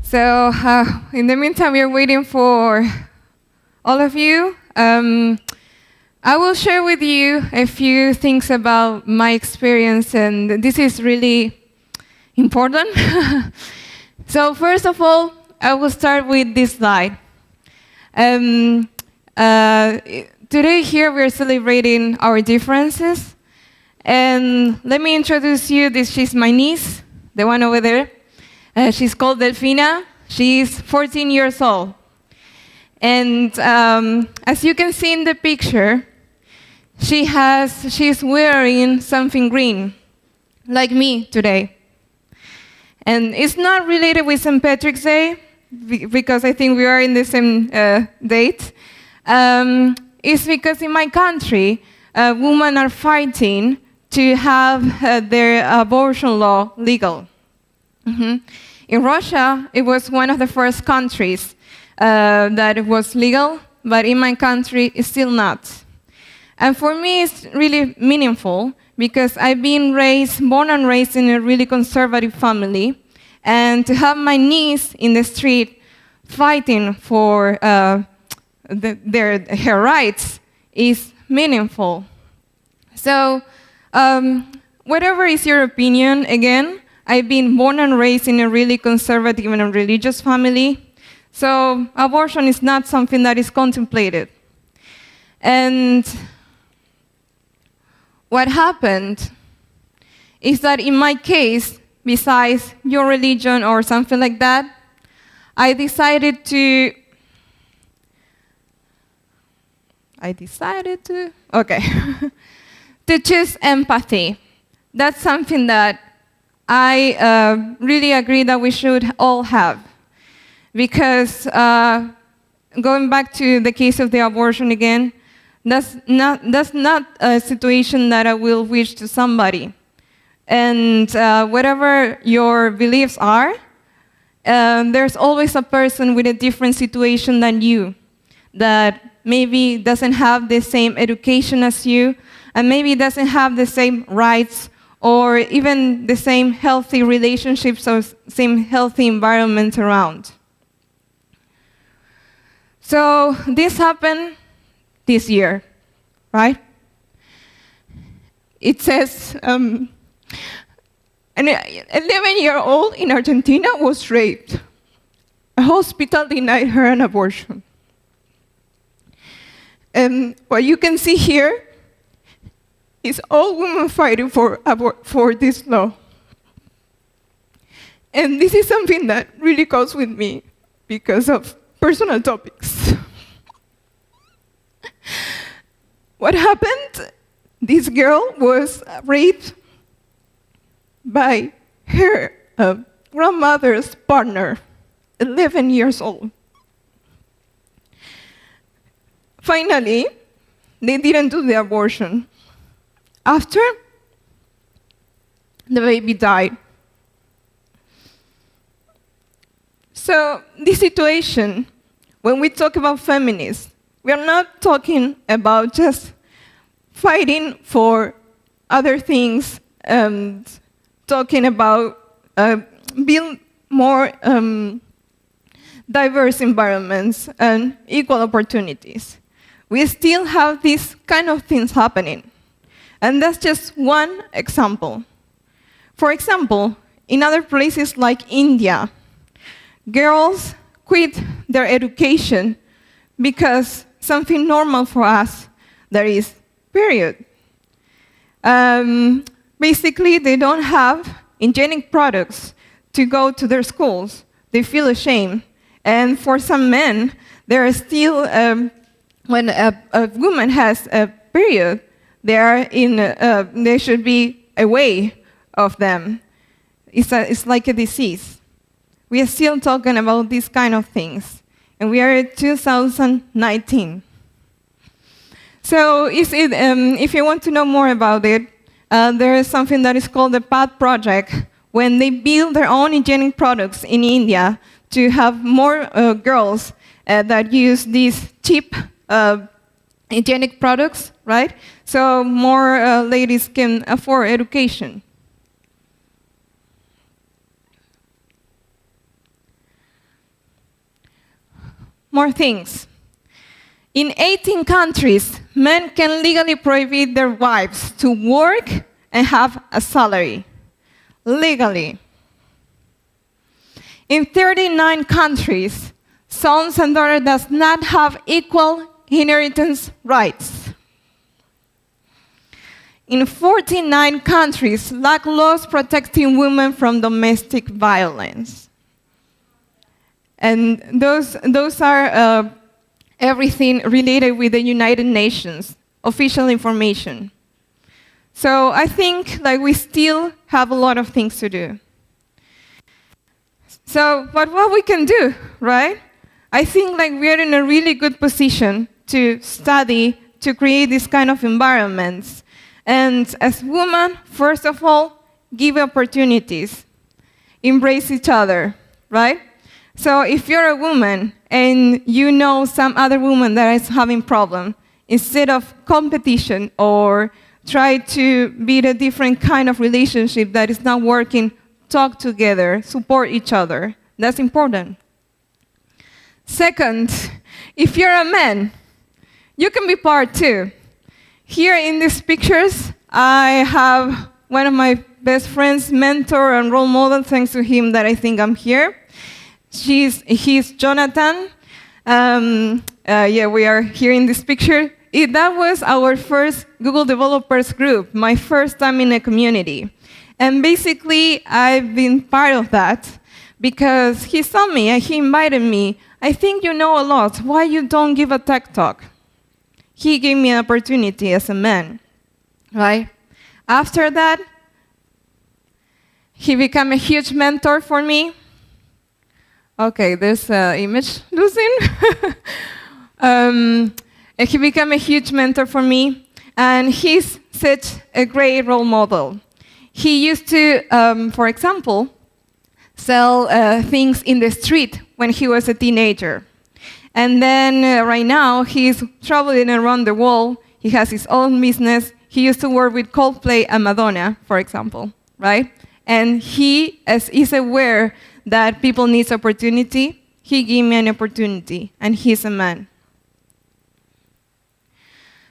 So in the meantime, we're waiting for all of you. I will share with you a few things about my experience, and this is really important. So first of all, I will start with this slide. Today here we're celebrating our differences, and let me introduce you. She's my niece, the one over there. She's called Delfina. She's 14 years old. And as you can see in the picture, she's wearing something green, like me today. And it's not related with St. Patrick's Day, because I think we are in the same date. It's because in my country, women are fighting to have their abortion law legal. In Russia, it was one of the first countries that it was legal, but in my country, it's still not. And for me, it's really meaningful because I've been born and raised in a really conservative family, and to have my niece in the street fighting for her rights is meaningful. So, whatever is your opinion, again, I've been born and raised in a really conservative and religious family, so abortion is not something that is contemplated. And what happened is that in my case, besides your religion or something like that, I decided to, to choose empathy. That's something that I really agree that we should all have. Because going back to the case of the abortion again, that's not a situation that I will wish to somebody. And whatever your beliefs are, there's always a person with a different situation than you, that maybe doesn't have the same education as you, and maybe doesn't have the same rights or even the same healthy relationships or same healthy environment around. So this happened this year, right? It says an 11-year-old in Argentina was raped. A hospital denied her an abortion. And what you can see here is all women fighting for this law. And this is something that really goes with me because of personal topics. What happened? This girl was raped by her grandmother's partner, 11 years old. Finally, they didn't do the abortion. After, the baby died. So this situation, when we talk about feminists, we are not talking about just fighting for other things and talking about build more diverse environments and equal opportunities. We still have these kind of things happening. And that's just one example. For example, in other places like India, girls quit their education because something normal for us, there is period. Basically, they don't have hygienic products to go to their schools. They feel ashamed. And for some men, there are still, when a woman has a period, they should be away of them. It's like a disease. We are still talking about these kind of things, and we are in 2019. So if you want to know more about it, there is something that is called the PAD project, when they build their own hygienic products in India to have more girls that use these cheap hygienic products, right? So more ladies can afford education. more things. In 18 countries, men can legally prohibit their wives to work and have a salary. Legally. In 39 countries, sons and daughters does not have equal inheritance rights. In 49 countries, lack laws protecting women from domestic violence. And those are everything related with the United Nations, official information. So I think we still have a lot of things to do. So, but what we can do, right? I think we're in a really good position to study, to create this kind of environments. And as women, first of all, give opportunities. Embrace each other, right? So if you're a woman and you know some other woman that is having problem, instead of competition or try to build a different kind of relationship that is not working, talk together, support each other. That's important. Second, if you're a man, you can be part too. Here in these pictures, I have one of my best friends, mentor, and role model, thanks to him that I think I'm here. He's Jonathan. We are here in this picture. That was our first Google Developers group, my first time in a community. And basically, I've been part of that because he saw me and he invited me. I think you know a lot. Why you don't give a tech talk? He gave me an opportunity as a man, right? After that, he became a huge mentor for me. Okay, there's an image losing. He became a huge mentor for me, and he's such a great role model. He used to, for example, sell things in the street when he was a teenager. And then right now, he's traveling around the world. He has his own business. He used to work with Coldplay and Madonna, for example, right? And he is aware that people need opportunity. He gave me an opportunity, and he's a man.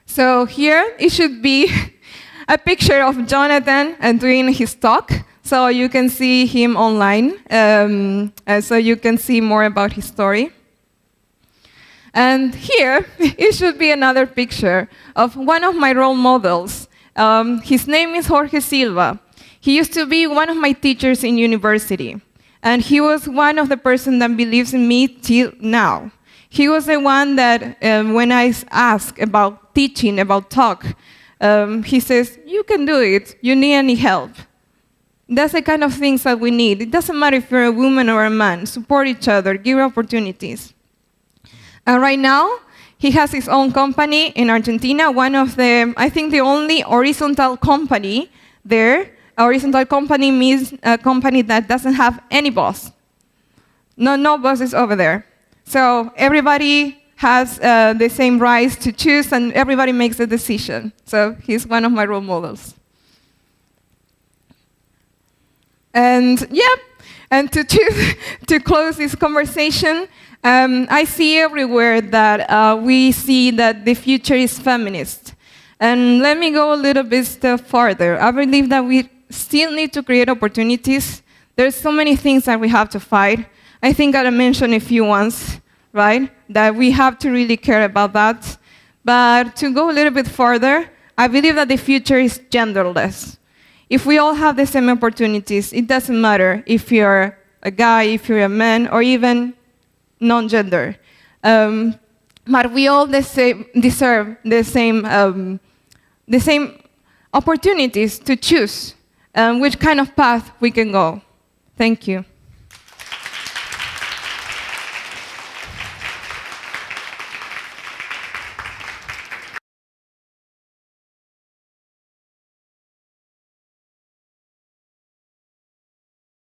So here, it should be a picture of Jonathan doing his talk, so you can see him online, so you can see more about his story. And here, it should be another picture of one of my role models. His name is Jorge Silva. He used to be one of my teachers in university. And he was one of the person that believes in me till now. He was the one that, when I asked about teaching, about talk, he says, you can do it. You need any help. That's the kind of things that we need. It doesn't matter if you're a woman or a man. Support each other. Give opportunities. And right now, he has his own company in Argentina, one of the, I think the only horizontal company there. A horizontal company means a company that doesn't have any boss. No bosses over there. So everybody has the same rights to choose, and everybody makes a decision. So he's one of my role models. And to close this conversation, I see everywhere that we see that the future is feminist. And let me go a little bit step farther. I believe that we still need to create opportunities. There's so many things that we have to fight. I think I mentioned a few ones, right? That we have to really care about that. But to go a little bit further, I believe that the future is genderless. If we all have the same opportunities, it doesn't matter if you're a guy, if you're a man, or even non-gender. But we all deserve the same opportunities to choose which kind of path we can go. Thank you.